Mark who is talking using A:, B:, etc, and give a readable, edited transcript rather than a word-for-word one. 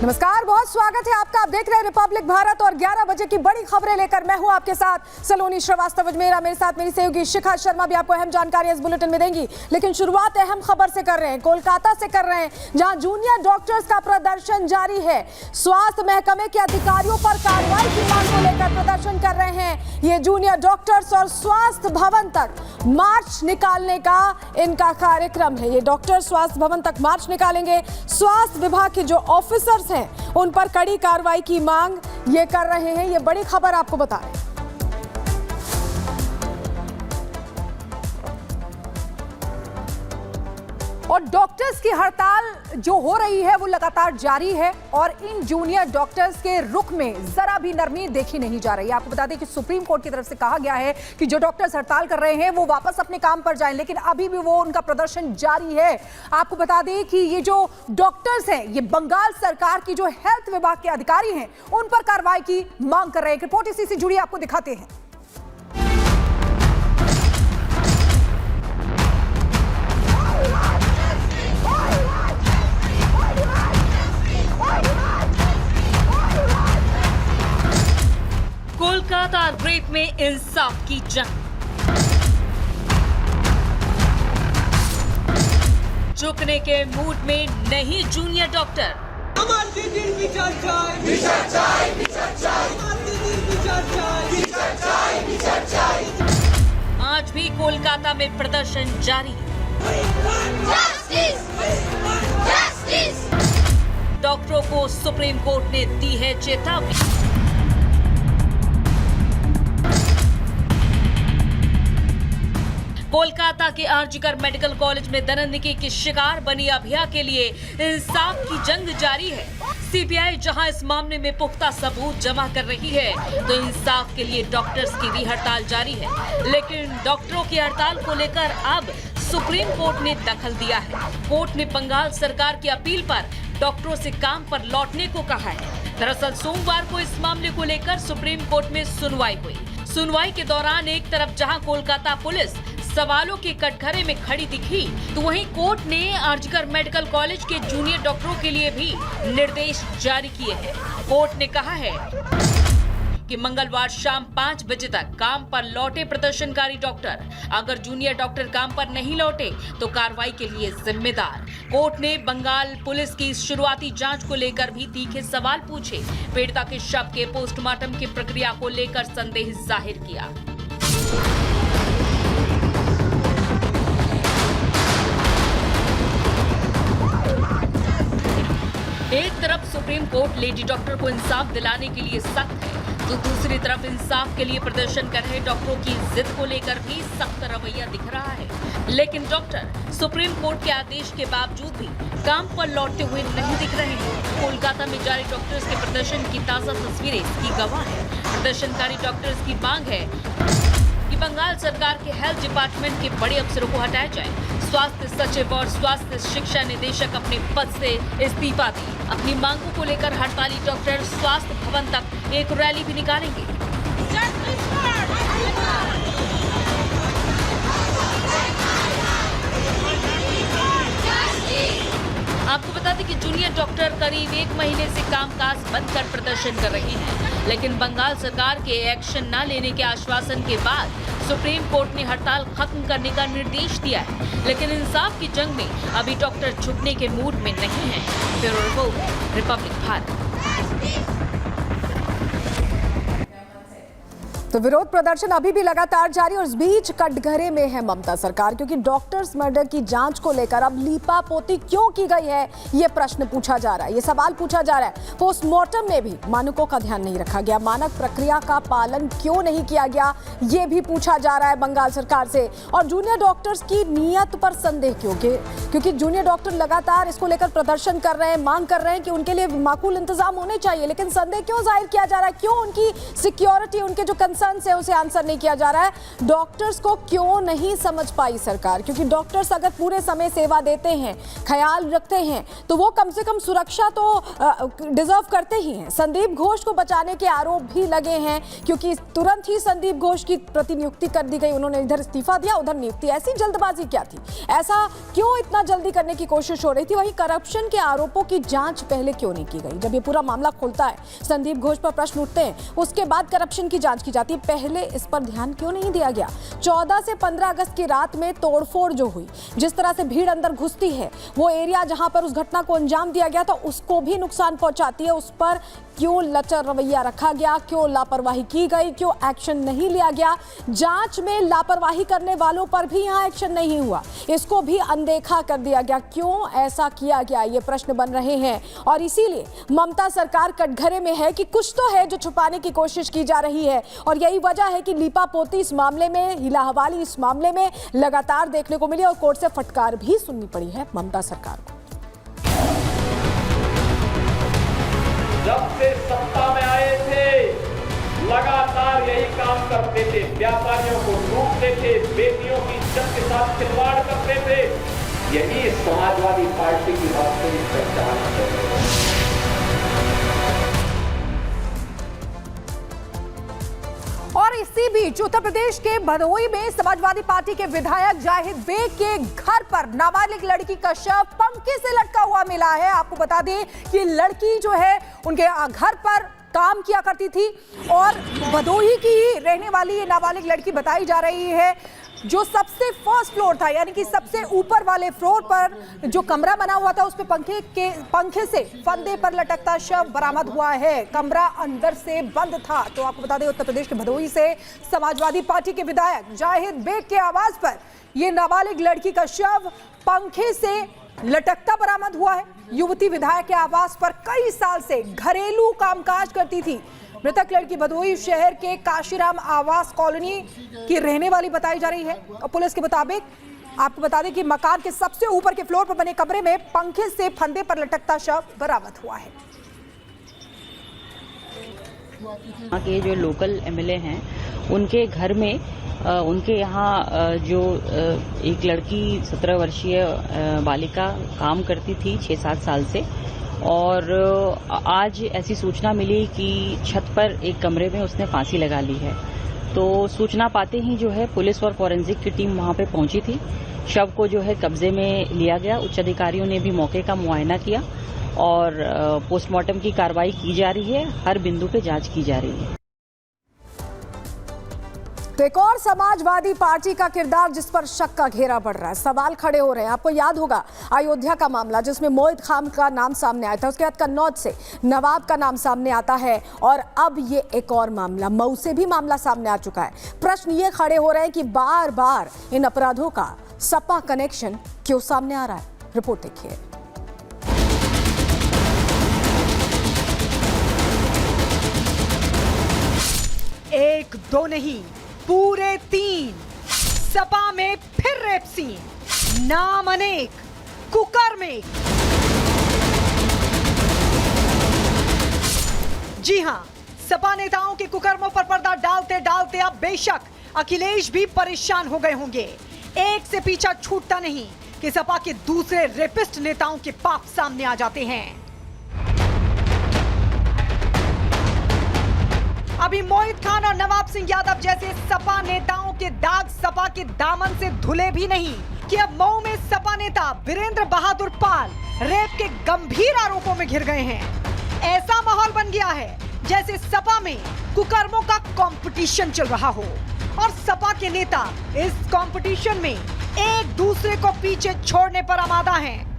A: नमस्कार, बहुत स्वागत है आपका। आप देख रहे हैं रिपब्लिक भारत और 11 बजे की बड़ी खबरें लेकर मैं हूं आपके साथ सलोनी श्रीवास्तव। मेरे साथ मेरी सहयोगी शिखा शर्मा भी आपको अहम जानकारी इस बुलेटिन में देंगी। लेकिन शुरुआत अहम खबर से कर रहे हैं, कोलकाता से कर रहे हैं, जहां जूनियर डॉक्टर्स का प्रदर्शन जारी है। स्वास्थ्य महकमे के अधिकारियों पर कार्रवाई की मांग को लेकर प्रदर्शन कर रहे हैं ये जूनियर डॉक्टर्स और स्वास्थ्य भवन तक मार्च निकालने का इनका कार्यक्रम है। ये डॉक्टर स्वास्थ्य भवन तक मार्च निकालेंगे। स्वास्थ्य विभाग के जो ऑफिसर्स हैं उन पर कड़ी कार्रवाई की मांग ये कर रहे हैं। ये बड़ी खबर आपको बता रहे हैं। और डॉक्टर्स की हड़ताल जो हो रही है वो लगातार जारी है और इन जूनियर डॉक्टर्स के रुख में जरा भी नरमी देखी नहीं जा रही है। आपको बता दें कि सुप्रीम कोर्ट की तरफ से कहा गया है कि जो डॉक्टर्स हड़ताल कर रहे हैं वो वापस अपने काम पर जाएं, लेकिन अभी भी वो उनका प्रदर्शन जारी है। आपको बता दें कि ये जो डॉक्टर्स हैं ये बंगाल सरकार की जो हेल्थ विभाग के अधिकारी हैं उन पर कार्रवाई की मांग कर रहे हैं। रिपोर्ट इसी से जुड़ी आपको दिखाते हैं।
B: कोलकाता रेप में इंसाफ की जंग, झुकने के मूड में नहीं जूनियर डॉक्टर। आज भी कोलकाता में प्रदर्शन जारी है। डॉक्टरों को सुप्रीम कोर्ट ने दी है चेतावनी। कोलकाता के आरजीकर मेडिकल कॉलेज में दरिंदगी की शिकार बनी अभिया के लिए इंसाफ की जंग जारी है। सीबीआई जहां इस मामले में पुख्ता सबूत जमा कर रही है तो इंसाफ के लिए डॉक्टर्स की भी हड़ताल जारी है। लेकिन डॉक्टरों की हड़ताल को लेकर अब सुप्रीम कोर्ट ने दखल दिया है। कोर्ट ने बंगाल सरकार की अपील पर डॉक्टरों से काम पर लौटने को कहा है। दरअसल सोमवार को इस मामले को लेकर सुप्रीम कोर्ट में सुनवाई हुई। सुनवाई के दौरान एक तरफ जहां कोलकाता पुलिस सवालों के कटघरे में खड़ी दिखी तो वहीं कोर्ट ने आरजीकर मेडिकल कॉलेज के जूनियर डॉक्टरों के लिए भी निर्देश जारी किए हैं। कोर्ट ने कहा है कि मंगलवार शाम 5 बजे तक काम पर लौटे प्रदर्शनकारी डॉक्टर अगर जूनियर डॉक्टर काम पर नहीं लौटे तो कार्रवाई के लिए जिम्मेदार। कोर्ट ने बंगाल पुलिस की शुरुआती जांच को लेकर भी तीखे सवाल पूछे। पीड़िता के शव के पोस्टमार्टम की प्रक्रिया को लेकर संदेह जाहिर किया। एक तरफ सुप्रीम कोर्ट लेडी डॉक्टर को इंसाफ दिलाने के लिए सख्त है तो दूसरी तरफ इंसाफ के लिए प्रदर्शन कर रहे डॉक्टरों की जिद को लेकर भी सख्त रवैया दिख रहा है। लेकिन डॉक्टर सुप्रीम कोर्ट के आदेश के बावजूद भी काम पर लौटते हुए नहीं दिख रहे हैं। कोलकाता में जारी डॉक्टर्स के प्रदर्शन की ताजा तस्वीरें इसकी गवाह है। प्रदर्शनकारी डॉक्टर्स की मांग है कि बंगाल सरकार के हेल्थ डिपार्टमेंट के बड़े अफसरों को हटाया जाए। स्वास्थ्य सचिव और स्वास्थ्य शिक्षा निदेशक अपने पद से इस्तीफा दें। अपनी मांगों को लेकर हड़ताली डॉक्टर स्वास्थ्य भवन तक एक रैली भी निकालेंगे। आपको बता दें कि जूनियर डॉक्टर करीब 1 महीने से कामकाज बंद कर प्रदर्शन कर रहे हैं, लेकिन बंगाल सरकार के एक्शन न लेने के आश्वासन के बाद सुप्रीम कोर्ट ने हड़ताल खत्म करने का निर्देश दिया है। लेकिन इंसाफ की जंग में अभी डॉक्टर झुकने के मूड में नहीं है। Bureau report, Republic Bharat.
A: तो विरोध प्रदर्शन अभी भी लगातार जारी और इस बीच कटघरे में है ममता सरकार, क्योंकि डॉक्टर्स मर्डर की जांच को लेकर अब लीपापोती क्यों की गई है ये प्रश्न पूछा जा रहा है, ये सवाल पूछा जा रहा है। पोस्टमार्टम में भी मानकों का ध्यान नहीं रखा गया, मानक प्रक्रिया का पालन क्यों नहीं किया गया ये भी पूछा जा रहा है बंगाल सरकार से। और जूनियर डॉक्टर्स की नीयत पर संदेह क्यों, क्योंकि जूनियर डॉक्टर लगातार इसको लेकर प्रदर्शन कर रहे हैं, मांग कर रहे हैं कि उनके लिए माकूल इंतजाम होने चाहिए, लेकिन संदेह क्यों जाहिर किया जा रहा है, क्यों उनकी सिक्योरिटी, उनके जो कंसर्न है उसे आंसर नहीं किया जा रहा है। डॉक्टर्स को क्यों नहीं समझ पाई सरकार? क्योंकि डॉक्टर्स अगर पूरे समय सेवा देते हैं, ख्याल रखते हैं, तो वो कम से कम सुरक्षा तो डिजर्व करते ही हैं। संदीप घोष को बचाने के आरोप भी लगे हैं, क्योंकि तुरंत ही संदीप घोष की प्रतिनियुक्ति कर दी गई। उन्होंने इधर इस्तीफा दिया, उधर नियुक्ति। ऐसी जल्दबाजी क्या थी? ऐसा क्यों इतना जल्दी करने की कोशिश हो रही थी? वहीं करप्शन के आरोपों की जांच पहले क्यों नहीं की गई? जब ये पूरा मामला खुलता है, संदीप घोष पर प्रश्न उठते हैं, उसके बाद करप्शन की जांच की जाती है, पहले इस पर ध्यान क्यों नहीं दिया गया? 14 से 15 अगस्त की रात में तोड़फोड़ जो हुई, जिस तरह से भीड़ अंदर घुसती है, वो एरिया जहां पर उस घटना को अंजाम दिया गया था उसको भी नुकसान पहुंचाती है। उस पर क्यों लचर रवैया रखा गया? क्यों लापरवाही की गई? क्यों एक्शन नहीं लिया गया? जांच में लापरवाही करने वालों पर भी यहां एक्शन नहीं हुआ, इसको भी अनदेखा कर दिया गया। क्यों ऐसा किया गया? ये प्रश्न बन रहे हैं और इसीलिए ममता सरकार कटघरे में है कि कुछ तो है जो छुपाने की कोशिश की जा रही है। और यही वजह है कि लीपापोती इस मामले में, हीला हवाली इस मामले में लगातार देखने को मिली और कोर्ट से फटकार भी सुननी पड़ी है ममता सरकार को।
C: जब से सत्ता में आए थे लगातार यही काम करते थे, व्यापारियों को लूटते थे, बेटियों की इज्जत के साथ खिलवाड़ करते थे। यही समाजवादी पार्टी की वास्तविक पहचान है।
A: और इसी बीच उत्तर प्रदेश के भदोही में समाजवादी पार्टी के विधायक जाहिद बेग के घर पर नाबालिग लड़की का शव पंखे से लटका हुआ मिला है। आपको बता दें कि लड़की जो है उनके घर पर काम किया करती थी और भदोही की ही रहने वाली ये नाबालिग लड़की बताई जा रही है। जो सबसे फर्स्ट फ्लोर था, यानी कि सबसे ऊपर वाले फ्लोर पर जो कमरा बना हुआ था, उस पे पंखे से फंदे पर लटकता शव बरामद हुआ है। कमरा अंदर से बंद था। तो आपको बता दें, उत्तर प्रदेश के भदोही से समाजवादी पार्टी के विधायक जाहिद बेग के आवास पर यह नाबालिग लड़की का शव पंखे से लटकता बरामद हुआ है। युवती विधायक के आवास पर कई साल से घरेलू कामकाज करती थी। मृतक लड़की भदोही शहर के काशीराम आवास कॉलोनी की रहने वाली बताई जा रही है। और पुलिस के मुताबिक आपको बता दें कि मकान के सबसे ऊपर के फ्लोर पर बने कमरे में पंखे से फंदे पर लटकता शव बरामद हुआ है।
D: यहाँ के जो लोकल एमएलए हैं उनके घर में उनके यहाँ जो एक लड़की 17 वर्षीय बालिका काम करती थी 6-7 साल से, और आज ऐसी सूचना मिली कि छत पर एक कमरे में उसने फांसी लगा ली है। तो सूचना पाते ही जो है पुलिस और फॉरेंसिक की टीम वहां पे पहुंची थी। शव को जो है कब्जे में लिया गया। उच्च अधिकारियों ने भी मौके का मुआयना किया और पोस्टमार्टम की कार्रवाई की जा रही है। हर बिंदु पे जांच की जा रही है।
A: तो एक और समाजवादी पार्टी का किरदार जिस पर शक का घेरा बढ़ रहा है, सवाल खड़े हो रहे हैं। आपको याद होगा अयोध्या का मामला, जिसमें मोहित खान का नाम सामने आया था, उसके बाद कन्नौज से नवाब का नाम सामने आता है और अब ये एक और मामला, मऊ से भी मामला सामने आ चुका है। प्रश्न ये खड़े हो रहे हैं कि बार बार इन अपराधों का सपा कनेक्शन क्यों सामने आ रहा है? रिपोर्ट देखिए।
E: एक दो नहीं, पूरे 3 सपा में फिर रेप सीन, नाम अनेक, कुकर्मे। जी हां, सपा नेताओं के कुकर्मों पर पर्दा डालते डालते अब बेशक अखिलेश भी परेशान हो गए होंगे। एक से पीछा छूटता नहीं कि सपा के दूसरे रेपिस्ट नेताओं के पाप सामने आ जाते हैं। अभी मोहित खान और नवाब सिंह यादव जैसे सपा नेताओं के दाग सपा के दामन से धुले भी नहीं कि अब मऊ में सपा नेता वीरेंद्र बहादुर पाल रेप के गंभीर आरोपों में घिर गए हैं। ऐसा माहौल बन गया है जैसे सपा में कुकर्मों का कंपटीशन चल रहा हो और सपा के नेता इस कंपटीशन में एक दूसरे को पीछे छोड़ने पर आमादा हैं।